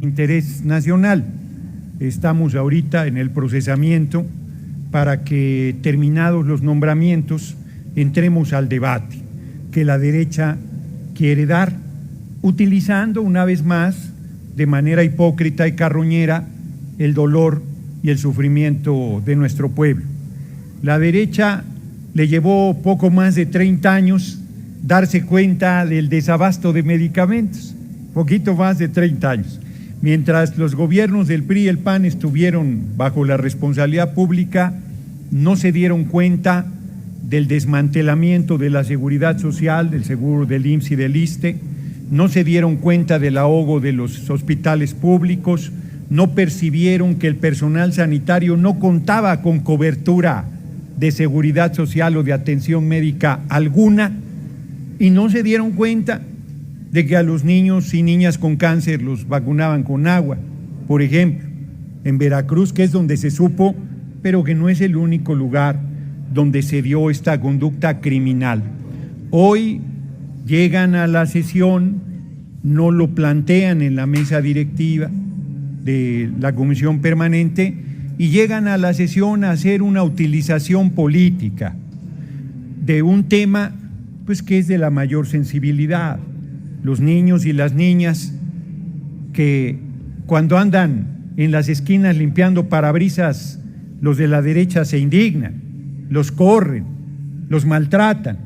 interés nacional. Estamos ahorita en el procesamiento para que, terminados los nombramientos, entremos al debate que la derecha quiere dar, utilizando una vez más, de manera hipócrita y carroñera, el dolor y el sufrimiento de nuestro pueblo. La derecha le llevó poco más de 30 años darse cuenta del desabasto de medicamentos, poquito más de 30 años. Mientras los gobiernos del PRI y el PAN estuvieron bajo la responsabilidad pública, no se dieron cuenta del desmantelamiento de la seguridad social, del seguro del IMSS y del ISSSTE, no se dieron cuenta del ahogo de los hospitales públicos, no percibieron que el personal sanitario no contaba con cobertura de seguridad social o de atención médica alguna, y no se dieron cuenta de que a los niños y niñas con cáncer los vacunaban con agua, por ejemplo, en Veracruz, que es donde se supo, pero que no es el único lugar donde se dio esta conducta criminal. Hoy llegan a la sesión, no lo plantean en la mesa directiva de la Comisión Permanente y llegan a la sesión a hacer una utilización política de un tema pues que es de la mayor sensibilidad. Los niños y las niñas que cuando andan en las esquinas limpiando parabrisas, los de la derecha se indignan, los corren, los maltratan,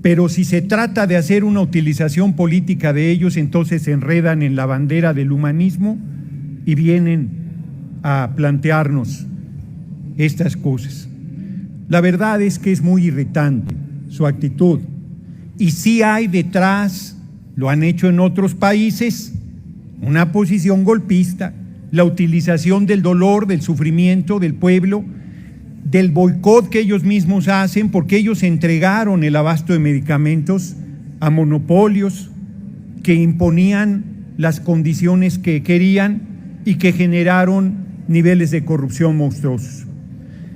pero si se trata de hacer una utilización política de ellos, entonces se enredan en la bandera del humanismo y vienen a plantearnos estas cosas. La verdad es que es muy irritante su actitud, y sí hay detrás, lo han hecho en otros países, una posición golpista, la utilización del dolor, del sufrimiento del pueblo, del boicot que ellos mismos hacen, porque ellos entregaron el abasto de medicamentos a monopolios que imponían las condiciones que querían y que generaron niveles de corrupción monstruosos.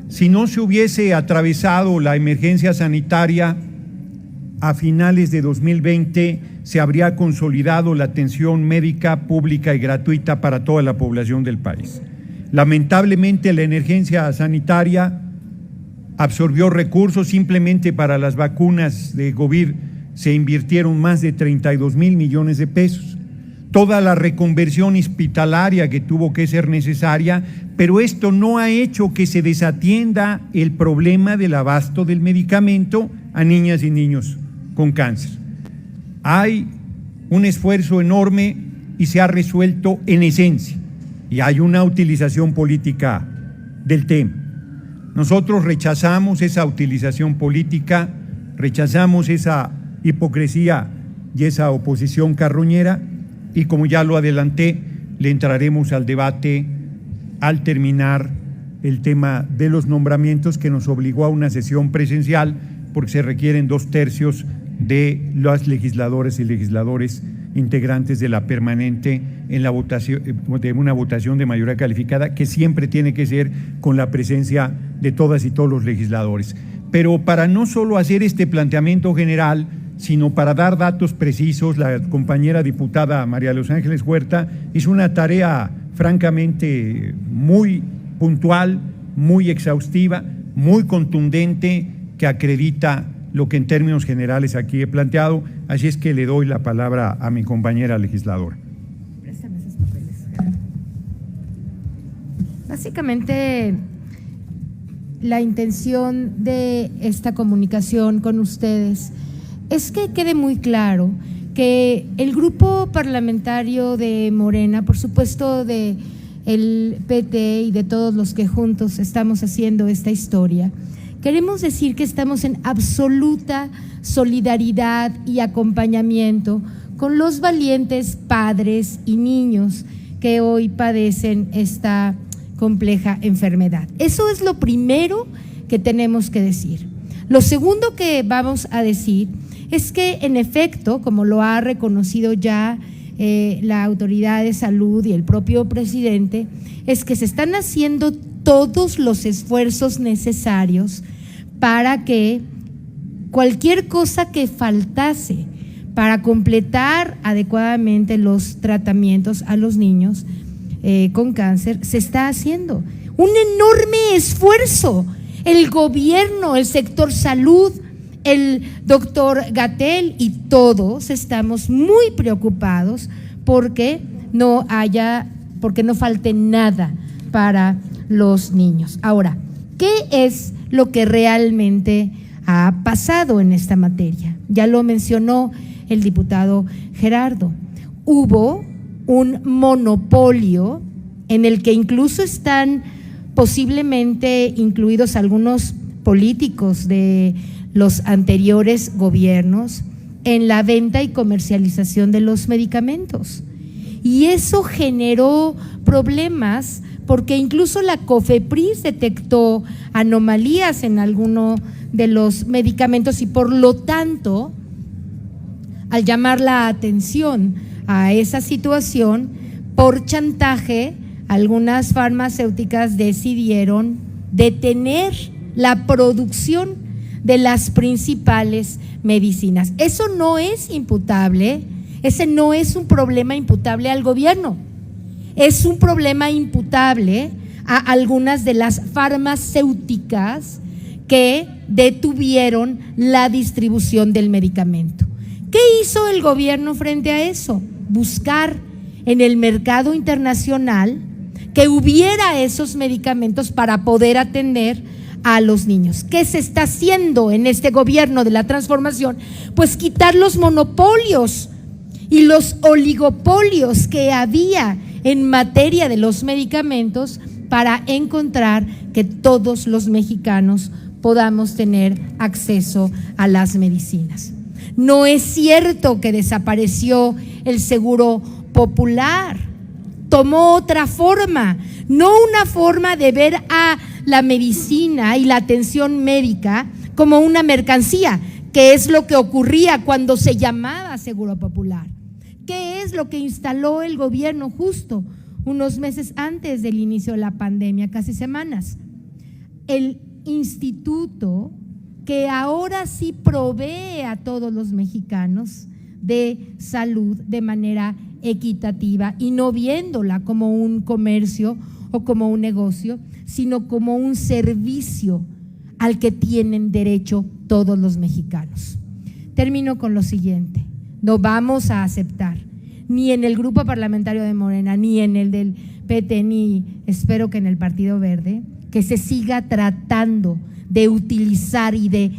Si no se hubiese atravesado la emergencia sanitaria, a finales de 2020 se habría consolidado la atención médica pública y gratuita para toda la población del país. Lamentablemente, la emergencia sanitaria absorbió recursos. Simplemente para las vacunas de COVID se invirtieron más de 32,000 millones de pesos. Toda la reconversión hospitalaria que tuvo que ser necesaria, pero esto no ha hecho que se desatienda el problema del abasto del medicamento a niñas y niños con cáncer. Hay un esfuerzo enorme y se ha resuelto en esencia, y hay una utilización política del tema. Nosotros rechazamos esa utilización política, rechazamos esa hipocresía y esa oposición carroñera, y como ya lo adelanté, le entraremos al debate al terminar el tema de los nombramientos, que nos obligó a una sesión presencial porque se requieren 2/3 de los legisladores y legisladores integrantes de la permanente en la votación, de una votación de mayoría calificada, que siempre tiene que ser con la presencia de todas y todos los legisladores. Pero para no solo hacer este planteamiento general, sino para dar datos precisos, la compañera diputada María Los Ángeles Huerta hizo una tarea francamente muy puntual, muy exhaustiva, muy contundente, que acredita lo que en términos generales aquí he planteado. Así es que le doy la palabra a mi compañera legisladora. Préstame esos papeles. Básicamente, la intención de esta comunicación con ustedes es que quede muy claro que el grupo parlamentario de Morena, por supuesto de el PT y de todos los que juntos estamos haciendo esta historia, queremos decir que estamos en absoluta solidaridad y acompañamiento con los valientes padres y niños que hoy padecen esta compleja enfermedad. Eso es lo primero que tenemos que decir. Lo segundo que vamos a decir es que, en efecto, como lo ha reconocido ya la autoridad de salud y el propio presidente, es que se están haciendo todos los esfuerzos necesarios para que cualquier cosa que faltase para completar adecuadamente los tratamientos a los niños con cáncer, se está haciendo un enorme esfuerzo. El gobierno, el sector salud, el doctor Gatell y todos estamos muy preocupados porque no falte nada para los niños. Ahora, ¿qué es lo que realmente ha pasado en esta materia? Ya lo mencionó el diputado Gerardo. Hubo un monopolio en el que incluso están posiblemente incluidos algunos políticos de los anteriores gobiernos en la venta y comercialización de los medicamentos. Y eso generó problemas porque incluso la COFEPRIS detectó anomalías en alguno de los medicamentos y por lo tanto, al llamar la atención a esa situación, por chantaje, algunas farmacéuticas decidieron detener la producción de las principales medicinas. Eso no es imputable, ese no es un problema imputable al gobierno, es un problema imputable a algunas de las farmacéuticas que detuvieron la distribución del medicamento. ¿Qué hizo el gobierno frente a eso? Buscar en el mercado internacional que hubiera esos medicamentos para poder atender a los niños. ¿Qué se está haciendo en este gobierno de la transformación? Pues quitar los monopolios y los oligopolios que había en materia de los medicamentos para encontrar que todos los mexicanos podamos tener acceso a las medicinas. No es cierto que desapareció el seguro popular, tomó otra forma, no una forma de ver a la medicina y la atención médica como una mercancía, que es lo que ocurría cuando se llamaba seguro popular. ¿Qué es lo que instaló el gobierno justo unos meses antes del inicio de la pandemia, casi semanas? El instituto que ahora sí provee a todos los mexicanos de salud de manera equitativa y no viéndola como un comercio o como un negocio, sino como un servicio al que tienen derecho todos los mexicanos. Termino con lo siguiente: no vamos a aceptar, ni en el grupo parlamentario de Morena, ni en el del PT, ni espero que en el Partido Verde, que se siga tratando de utilizar y de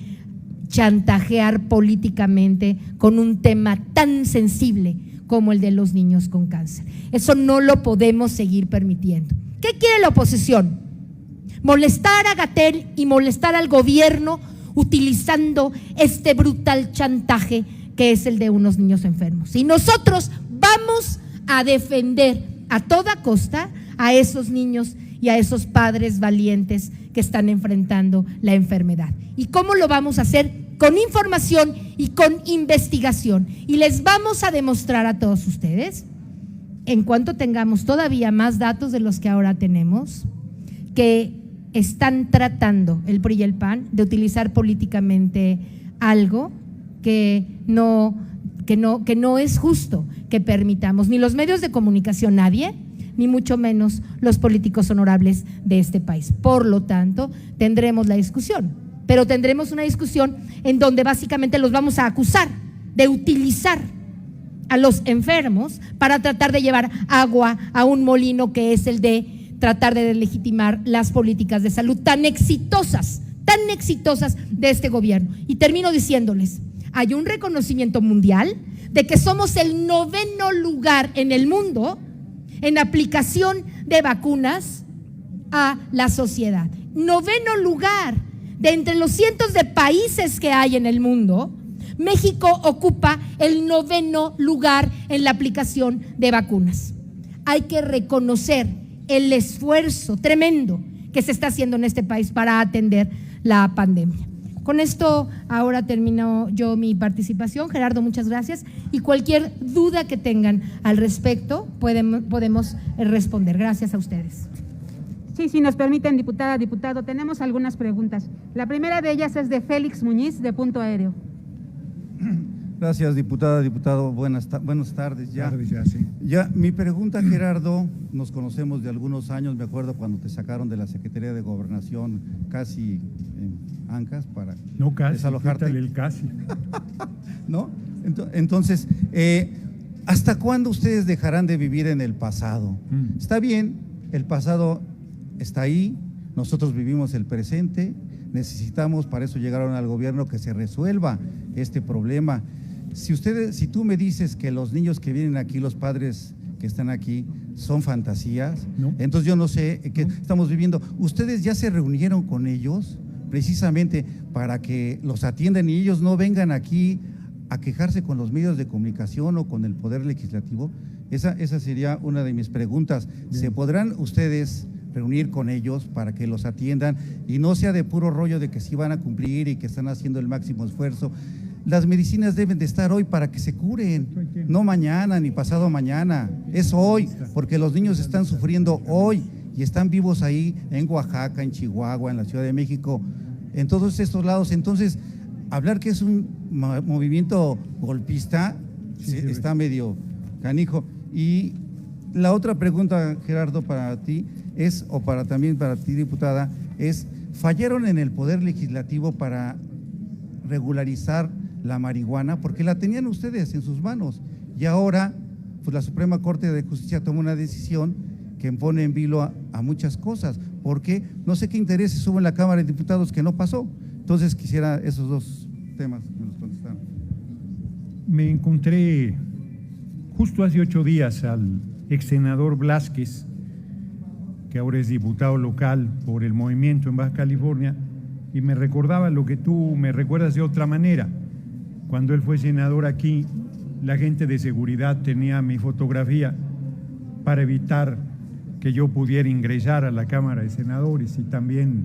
chantajear políticamente con un tema tan sensible como el de los niños con cáncer. Eso no lo podemos seguir permitiendo. ¿Qué quiere la oposición? Molestar a Gatell y molestar al gobierno utilizando este brutal chantaje que es el de unos niños enfermos. Y nosotros vamos a defender a toda costa a esos niños y a esos padres valientes que están enfrentando la enfermedad. ¿Y cómo lo vamos a hacer? Con información y con investigación. Y les vamos a demostrar a todos ustedes, en cuanto tengamos todavía más datos de los que ahora tenemos, que están tratando el PRI y el PAN de utilizar políticamente algo que no es justo que permitamos, ni los medios de comunicación, nadie, ni mucho menos los políticos honorables de este país. Por lo tanto, tendremos la discusión, pero tendremos una discusión en donde básicamente los vamos a acusar de utilizar a los enfermos para tratar de llevar agua a un molino que es el de tratar de deslegitimar las políticas de salud tan exitosas de este gobierno. Y termino diciéndoles, hay un reconocimiento mundial de que somos el 9º lugar en el mundo en aplicación de vacunas a la sociedad. 9º lugar de entre los cientos de países que hay en el mundo. México ocupa el 9º lugar en la aplicación de vacunas. Hay que reconocer el esfuerzo tremendo que se está haciendo en este país para atender la pandemia. Con esto ahora termino yo mi participación. Gerardo, muchas gracias. Y cualquier duda que tengan al respecto podemos responder. Gracias a ustedes. Sí, si nos permiten, diputada, diputado, tenemos algunas preguntas. La primera de ellas es de Félix Muñiz, de Punto Aéreo. Gracias, diputada, diputado. Buenas tardes ya. Sí. Ya, mi pregunta, Gerardo, nos conocemos de algunos años, me acuerdo cuando te sacaron de la Secretaría de Gobernación casi en Ancas para No casi, desalojarte. quítale el casi. ¿No? Entonces, ¿hasta cuándo ustedes dejarán de vivir en el pasado? Está bien, el pasado está ahí, nosotros vivimos el presente, necesitamos, para eso llegaron al gobierno, que se resuelva este problema. Si tú me dices que los niños que vienen aquí, los padres que están aquí, son fantasías, no. Entonces yo no sé qué estamos viviendo. ¿Ustedes ya se reunieron con ellos precisamente para que los atiendan y ellos no vengan aquí a quejarse con los medios de comunicación o con el Poder Legislativo? Esa sería una de mis preguntas. Bien. ¿Se podrán ustedes reunir con ellos para que los atiendan y no sea de puro rollo de que sí van a cumplir y que están haciendo el máximo esfuerzo? Las medicinas deben de estar hoy para que se curen, no mañana ni pasado mañana, es hoy, porque los niños están sufriendo hoy y están vivos ahí en Oaxaca, en Chihuahua, en la Ciudad de México, en todos estos lados. Entonces, hablar que es un movimiento golpista está medio canijo. Y la otra pregunta, Gerardo, para ti es, o también para ti, diputada, es: ¿fallaron en el Poder Legislativo para regularizar la marihuana? Porque la tenían ustedes en sus manos y ahora pues la Suprema Corte de Justicia tomó una decisión que pone en vilo a muchas cosas, porque no sé qué intereses hubo en la Cámara de Diputados que no pasó. Entonces quisiera esos dos temas que nos contestaran. Me encontré justo hace 8 días al ex senador Blázquez, que ahora es diputado local por el movimiento en Baja California, y me recordaba lo que tú me recuerdas de otra manera. Cuando él fue senador aquí, la gente de seguridad tenía mi fotografía para evitar que yo pudiera ingresar a la Cámara de Senadores, y también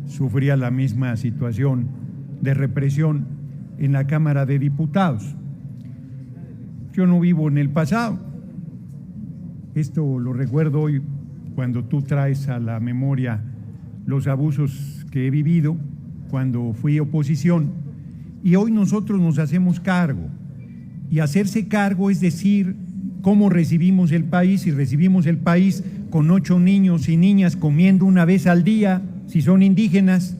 sufría la misma situación de represión en la Cámara de Diputados. Yo no vivo en el pasado. Esto lo recuerdo hoy cuando tú traes a la memoria los abusos que he vivido cuando fui oposición. Y hoy nosotros nos hacemos cargo, y hacerse cargo es decir cómo recibimos el país, y recibimos el país con 8 niños y niñas comiendo una vez al día, si son indígenas,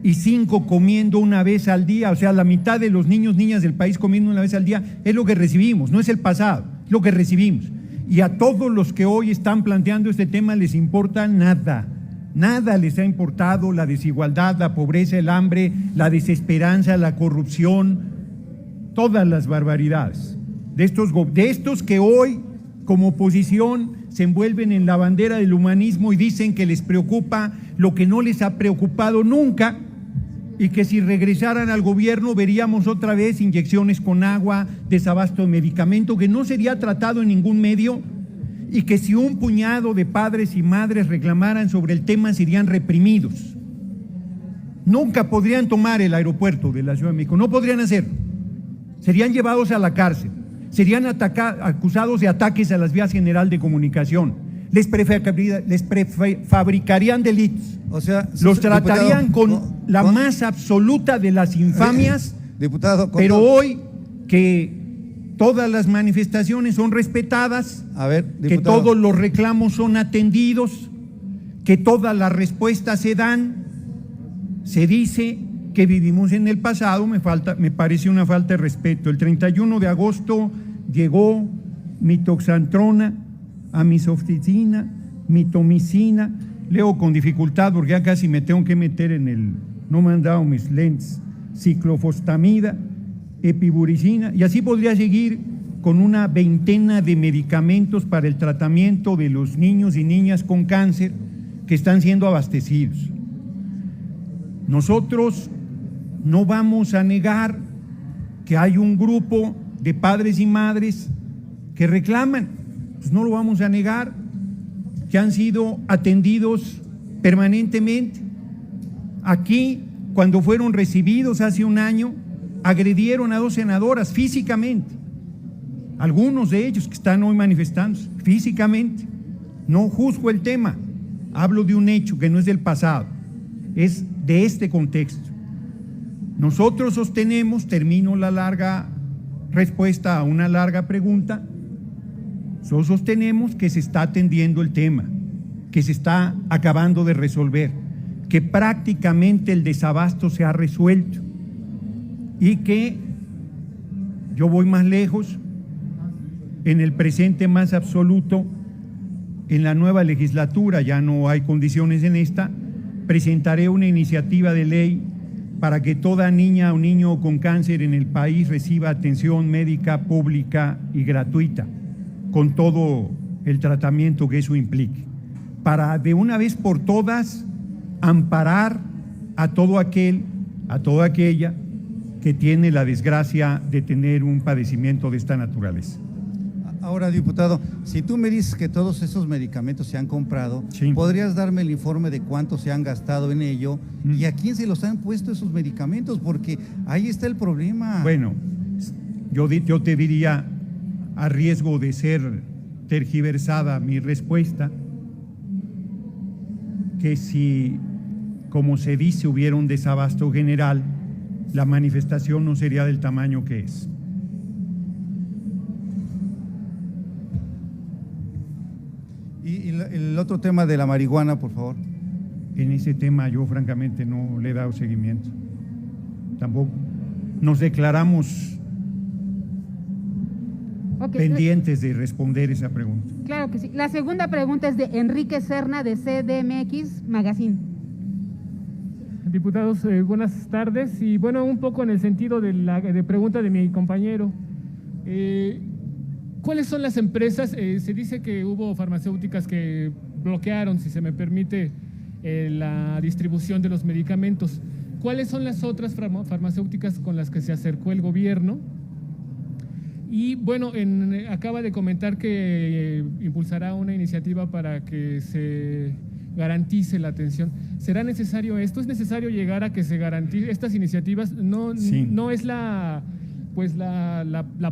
y 5 comiendo una vez al día, o sea, la mitad de los niños, niñas del país comiendo una vez al día, es lo que recibimos, no es el pasado, es lo que recibimos. Y a todos los que hoy están planteando este tema les importa nada. Nada les ha importado la desigualdad, la pobreza, el hambre, la desesperanza, la corrupción, todas las barbaridades de estos que hoy, como oposición, se envuelven en la bandera del humanismo y dicen que les preocupa lo que no les ha preocupado nunca, y que si regresaran al gobierno veríamos otra vez inyecciones con agua, desabasto de medicamento, que no sería tratado en ningún medio, y que si un puñado de padres y madres reclamaran sobre el tema serían reprimidos. Nunca podrían tomar el aeropuerto de la Ciudad de México, no podrían hacerlo. Serían llevados a la cárcel, serían acusados de ataques a las vías general de comunicación, les prefabricarían delitos, O sea, los tratarían diputado, con la más absoluta de las infamias, diputado, pero hoy que todas las manifestaciones son respetadas, a ver, que diputado, todos los reclamos son atendidos, que todas las respuestas se dan, se dice que vivimos en el pasado. Me parece una falta de respeto. El 31 de agosto llegó mitoxantrona, amisoxicilina, mitomicina, leo con dificultad porque ya casi me tengo que meter no me han dado mis lentes, ciclofosfamida, epiburicina, y así podría seguir con una veintena de medicamentos para el tratamiento de los niños y niñas con cáncer que están siendo abastecidos. Nosotros no vamos a negar que hay un grupo de padres y madres que reclaman, pues no lo vamos a negar, que han sido atendidos permanentemente. Aquí, cuando fueron recibidos hace un año, agredieron a 2 senadoras físicamente, algunos de ellos que están hoy manifestándose físicamente. No juzgo el tema, hablo de un hecho que no es del pasado, es de este contexto. Nosotros sostenemos, termino la larga respuesta a una larga pregunta, sostenemos que se está atendiendo el tema, que se está acabando de resolver, que prácticamente el desabasto se ha resuelto y que yo voy más lejos, en el presente más absoluto, en la nueva legislatura, ya no hay condiciones en esta, presentaré una iniciativa de ley para que toda niña o niño con cáncer en el país reciba atención médica pública y gratuita, con todo el tratamiento que eso implique, para de una vez por todas amparar a todo aquel, a toda aquella que tiene la desgracia de tener un padecimiento de esta naturaleza. Ahora, diputado, si tú me dices que todos esos medicamentos se han comprado, sí, ¿podrías darme el informe de cuánto se han gastado en ello y a quién se los han puesto esos medicamentos? Porque ahí está el problema. Bueno, yo te diría, a riesgo de ser tergiversada mi respuesta, que si, como se dice, hubiera un desabasto general, la manifestación no sería del tamaño que es. Y el otro tema de la marihuana, por favor. En ese tema yo francamente no le he dado seguimiento. Tampoco. Nos declaramos pendientes de responder esa pregunta. Claro que sí. La segunda pregunta es de Enrique Serna, de CDMX Magazine. Diputados, buenas tardes. Y bueno, un poco en el sentido de la pregunta de mi compañero. ¿Cuáles son las empresas? Se dice que hubo farmacéuticas que bloquearon, si se me permite, la distribución de los medicamentos. ¿Cuáles son las otras farmacéuticas con las que se acercó el gobierno? Y bueno, acaba de comentar que impulsará una iniciativa para que se garantice la atención. ¿Será necesario esto? ¿Es necesario llegar a que se garantice estas iniciativas? Sí. ¿No es la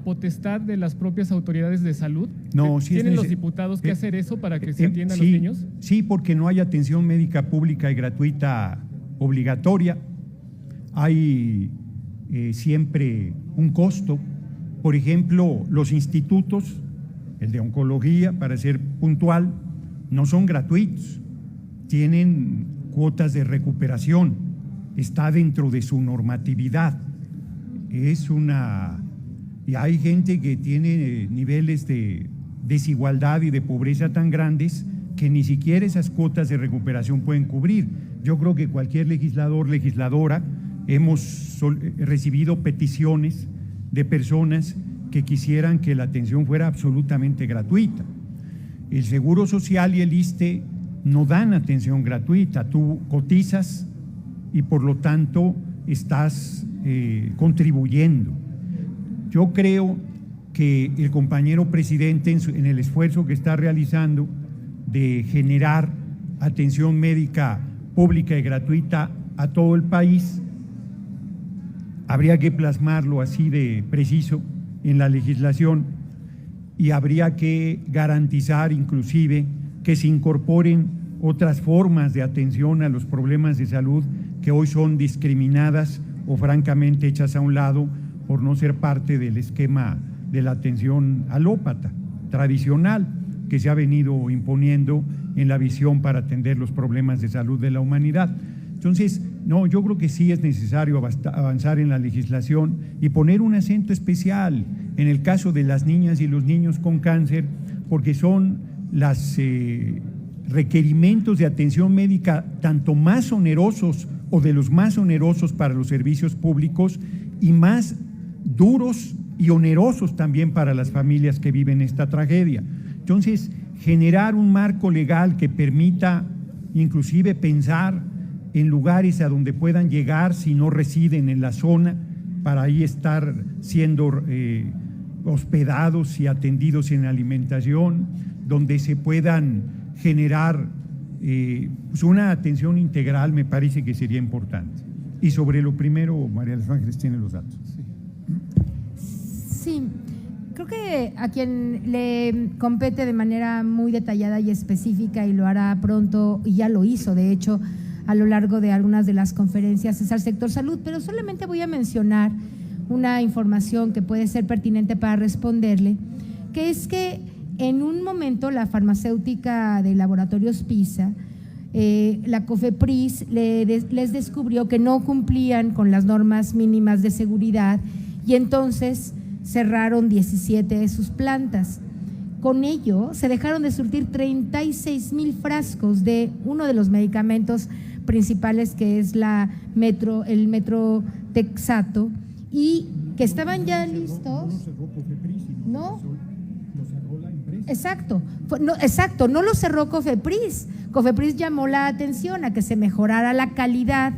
potestad de las propias autoridades de salud? No, sí ¿Tienen los diputados que hacer eso para que se atiendan sí, los niños? Sí, porque no hay atención médica pública y gratuita obligatoria. Hay siempre un costo. Por ejemplo, los institutos, el de oncología, para ser puntual, no son gratuitos. Tienen cuotas de recuperación. Está dentro de su normatividad. Y hay gente que tiene niveles de desigualdad y de pobreza tan grandes que ni siquiera esas cuotas de recuperación pueden cubrir. Yo creo que cualquier legislador, legisladora, hemos recibido peticiones de personas que quisieran que la atención fuera absolutamente gratuita. El Seguro Social y el ISSSTE no dan atención gratuita, tú cotizas y por lo tanto estás contribuyendo. Yo creo que el compañero presidente en el esfuerzo que está realizando de generar atención médica pública y gratuita a todo el país, habría que plasmarlo así de preciso en la legislación y habría que garantizar inclusive que se incorporen otras formas de atención a los problemas de salud que hoy son discriminadas o francamente hechas a un lado por no ser parte del esquema de la atención alópata tradicional que se ha venido imponiendo en la visión para atender los problemas de salud de la humanidad. Entonces, no, yo creo que sí es necesario avanzar en la legislación y poner un acento especial en el caso de las niñas y los niños con cáncer, porque son los requerimientos de atención médica tanto más onerosos o de los más onerosos para los servicios públicos y más duros y onerosos también para las familias que viven esta tragedia. Entonces, generar un marco legal que permita inclusive pensar en lugares a donde puedan llegar si no residen en la zona, para ahí estar siendo hospedados y atendidos en alimentación, donde se puedan generar una atención integral, me parece que sería importante. Y sobre lo primero, María de los Ángeles tiene los datos. Sí, creo que a quien le compete de manera muy detallada y específica, y lo hará pronto, y ya lo hizo, de hecho, a lo largo de algunas de las conferencias, es al sector salud, pero solamente voy a mencionar una información que puede ser pertinente para responderle, que es que en un momento la farmacéutica de Laboratorios PISA, la COFEPRIS les descubrió que no cumplían con las normas mínimas de seguridad y entonces cerraron 17 de sus plantas. Con ello se dejaron de surtir 36,000 frascos de uno de los medicamentos principales, que es el metrotexato, y que estaban ya listos. ¿No? Exacto, no lo cerró COFEPRIS. COFEPRIS llamó la atención a que se mejorara la calidad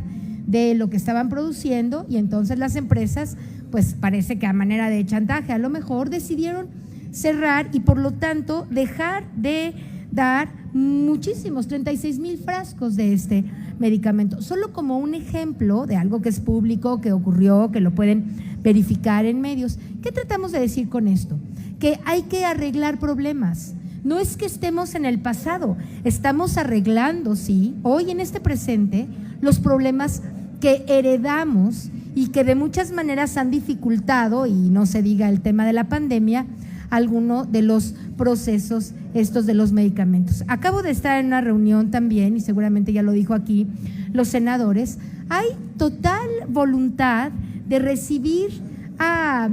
de lo que estaban produciendo y entonces las empresas, pues parece que a manera de chantaje, a lo mejor decidieron cerrar y por lo tanto dejar de dar muchísimos, 36,000 frascos de este medicamento. Solo como un ejemplo de algo que es público, que ocurrió, que lo pueden verificar en medios. ¿Qué tratamos de decir con esto? Que hay que arreglar problemas. No es que estemos en el pasado, estamos arreglando, sí, hoy en este presente, los problemas que heredamos y que de muchas maneras han dificultado, y no se diga el tema de la pandemia, alguno de los procesos estos de los medicamentos. Acabo de estar en una reunión también, y seguramente ya lo dijo aquí los senadores, hay total voluntad de recibir a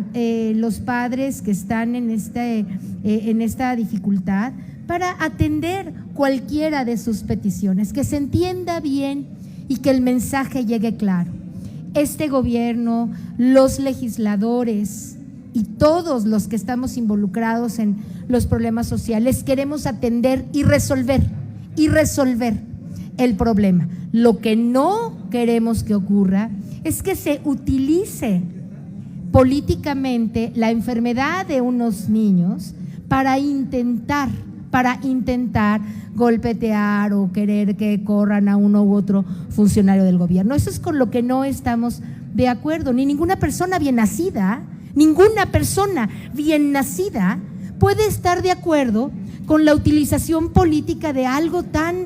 los padres que están en esta dificultad para atender cualquiera de sus peticiones, que se entienda bien y que el mensaje llegue claro. Este gobierno, los legisladores y todos los que estamos involucrados en los problemas sociales queremos atender y resolver el problema. Lo que no queremos que ocurra es que se utilice políticamente la enfermedad de unos niños para intentar golpetear o querer que corran a uno u otro funcionario del gobierno. Eso es con lo que no estamos de acuerdo. Ni ninguna persona bien nacida puede estar de acuerdo con la utilización política de algo tan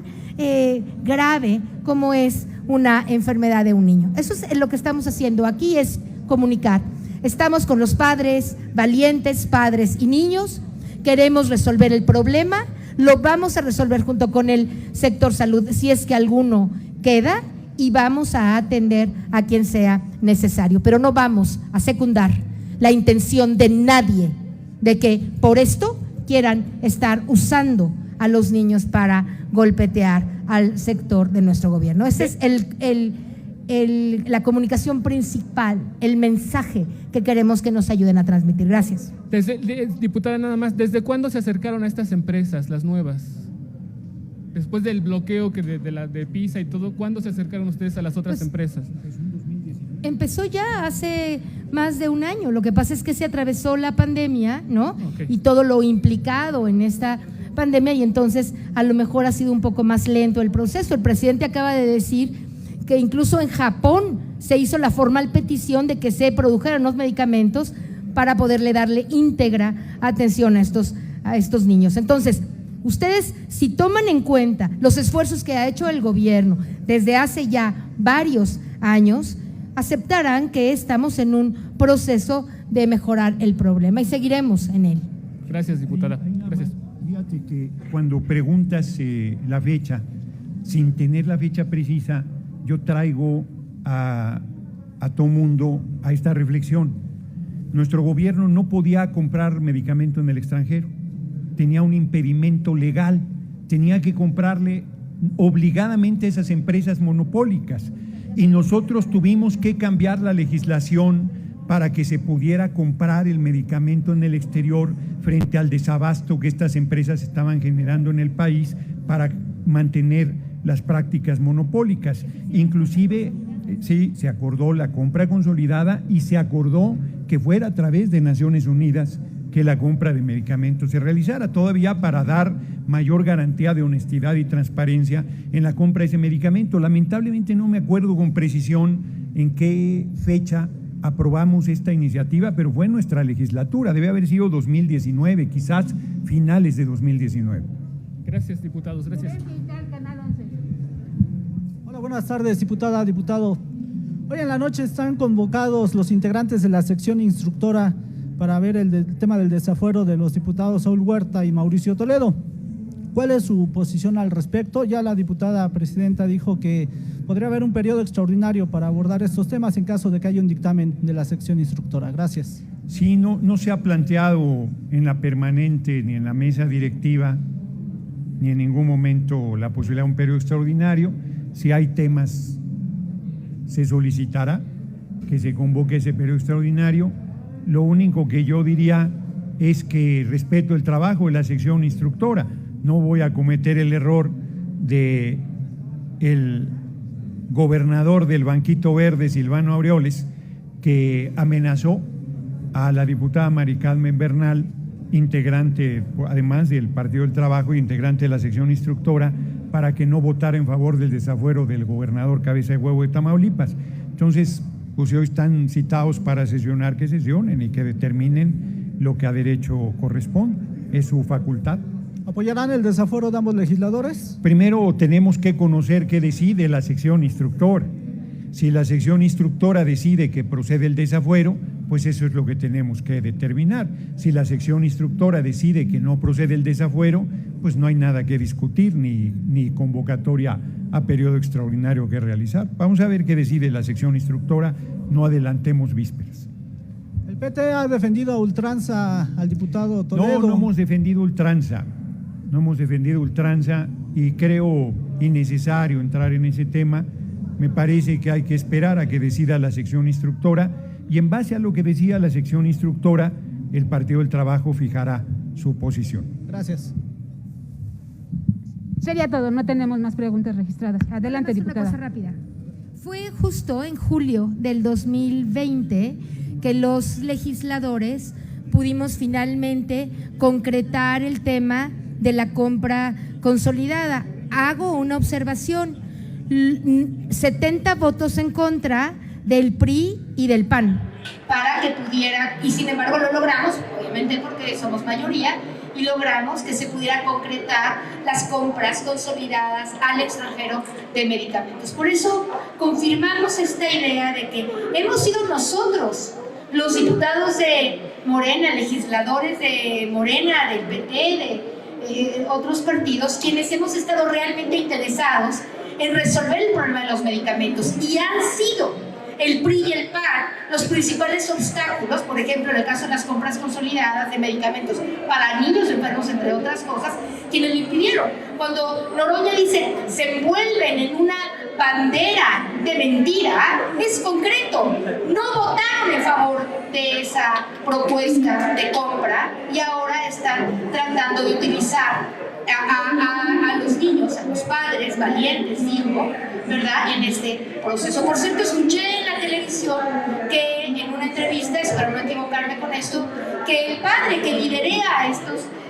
grave como es una enfermedad de un niño. Eso es lo que estamos haciendo aquí, es comunicar. Estamos con los padres, valientes padres y niños, queremos resolver el problema, lo vamos a resolver junto con el sector salud, si es que alguno queda, y vamos a atender a quien sea necesario, pero no vamos a secundar la intención de nadie de que por esto quieran estar usando a los niños para golpetear al sector de nuestro gobierno. Ese es la comunicación principal, el mensaje que queremos que nos ayuden a transmitir. Gracias. Diputada, nada más, ¿desde cuándo se acercaron a estas empresas, las nuevas? Después del bloqueo de PISA y todo, ¿cuándo se acercaron ustedes a las otras empresas? Empezó ya hace más de un año. Lo que pasa es que se atravesó la pandemia, ¿no? Okay. Y todo lo implicado en esta pandemia, y entonces a lo mejor ha sido un poco más lento el proceso. El presidente acaba de decir que incluso en Japón se hizo la formal petición de que se produjeran los medicamentos para poderle darle íntegra atención a estos niños. Entonces, ustedes, si toman en cuenta los esfuerzos que ha hecho el gobierno desde hace ya varios años, aceptarán que estamos en un proceso de mejorar el problema y seguiremos en él. Gracias, diputada. Gracias. Fíjate que cuando preguntas la fecha, sin tener la fecha precisa, yo traigo a todo mundo a esta reflexión. Nuestro gobierno no podía comprar medicamento en el extranjero, tenía un impedimento legal, tenía que comprarle obligadamente a esas empresas monopólicas, y nosotros tuvimos que cambiar la legislación para que se pudiera comprar el medicamento en el exterior frente al desabasto que estas empresas estaban generando en el país para mantener las prácticas monopólicas. Inclusive, sí, se acordó la compra consolidada y se acordó que fuera a través de Naciones Unidas que la compra de medicamentos se realizara, todavía para dar mayor garantía de honestidad y transparencia en la compra de ese medicamento. Lamentablemente no me acuerdo con precisión en qué fecha aprobamos esta iniciativa, pero fue en nuestra legislatura, debe haber sido 2019, quizás finales de 2019. Gracias, diputados, gracias. Hola, buenas tardes, diputada, diputado. Hoy en la noche están convocados los integrantes de la sección instructora para ver el tema del desafuero de los diputados Saúl Huerta y Mauricio Toledo. ¿Cuál es su posición al respecto? Ya la diputada presidenta dijo que podría haber un periodo extraordinario para abordar estos temas en caso de que haya un dictamen de la sección instructora. Gracias. Sí, no se ha planteado en la permanente ni en la mesa directiva ni en ningún momento la posibilidad de un periodo extraordinario. Si hay temas, se solicitará que se convoque ese periodo extraordinario. Lo único que yo diría es que respeto el trabajo de la sección instructora. No voy a cometer el error de el gobernador del Banquito Verde, Silvano Aureoles, que amenazó a la diputada Mari Carmen Bernal, integrante además del Partido del Trabajo y integrante de la sección instructora, para que no votara en favor del desafuero del gobernador Cabeza de Huevo de Tamaulipas. Entonces, pues hoy están citados para sesionar, que sesionen y que determinen lo que a derecho corresponde. Es su facultad. ¿Apoyarán el desafuero de ambos legisladores? Primero tenemos que conocer qué decide la sección instructora. Si la sección instructora decide que procede el desafuero, pues eso es lo que tenemos que determinar. Si la sección instructora decide que no procede el desafuero, pues no hay nada que discutir ni convocatoria a periodo extraordinario que realizar. Vamos a ver qué decide la sección instructora, no adelantemos vísperas. El PT ha defendido a ultranza al diputado Toledo. No hemos defendido ultranza. No hemos defendido ultranza y creo innecesario entrar en ese tema. Me parece que hay que esperar a que decida la sección instructora y en base a lo que decida la sección instructora, el Partido del Trabajo fijará su posición. Gracias. Sería todo, no tenemos más preguntas registradas. Adelante, diputada. Una cosa rápida. Fue justo en julio del 2020 que los legisladores pudimos finalmente concretar el tema de la compra consolidada. Hago una observación, 70 votos en contra del PRI y del PAN. Para que pudiera, y sin embargo lo logramos, obviamente porque somos mayoría, y logramos que se pudiera concretar las compras consolidadas al extranjero de medicamentos. Por eso confirmamos esta idea de que hemos sido nosotros, los diputados de Morena, legisladores de Morena, del PT, de otros partidos, quienes hemos estado realmente interesados en resolver el problema de los medicamentos, y han sido el PRI y el PAN los principales obstáculos, por ejemplo, en el caso de las compras consolidadas de medicamentos para niños enfermos, entre otras cosas, quienes lo impidieron. Cuando Noroña dice se envuelven en una bandera de mentira, es concreto. No votaron en favor de esa propuesta de compra y ahora están tratando de utilizar a los niños, a los padres valientes, digo, ¿verdad?, en este proceso. Por cierto, escuché en la televisión que en una entrevista, espero no equivocarme con esto, que el padre que liderea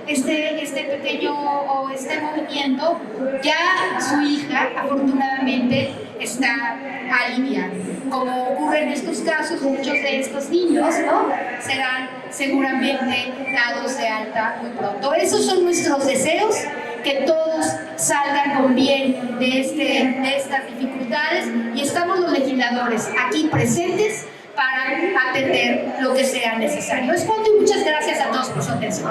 este pequeño o este movimiento, ya su hija afortunadamente está aliviada. Como ocurre en estos casos, muchos de estos niños, ¿no?, serán seguramente dados de alta muy pronto. Esos son nuestros deseos, que todos salgan con bien de estas dificultades, y estamos los legisladores aquí presentes para atender lo que sea necesario. Es cuanto y muchas gracias a todos por su atención.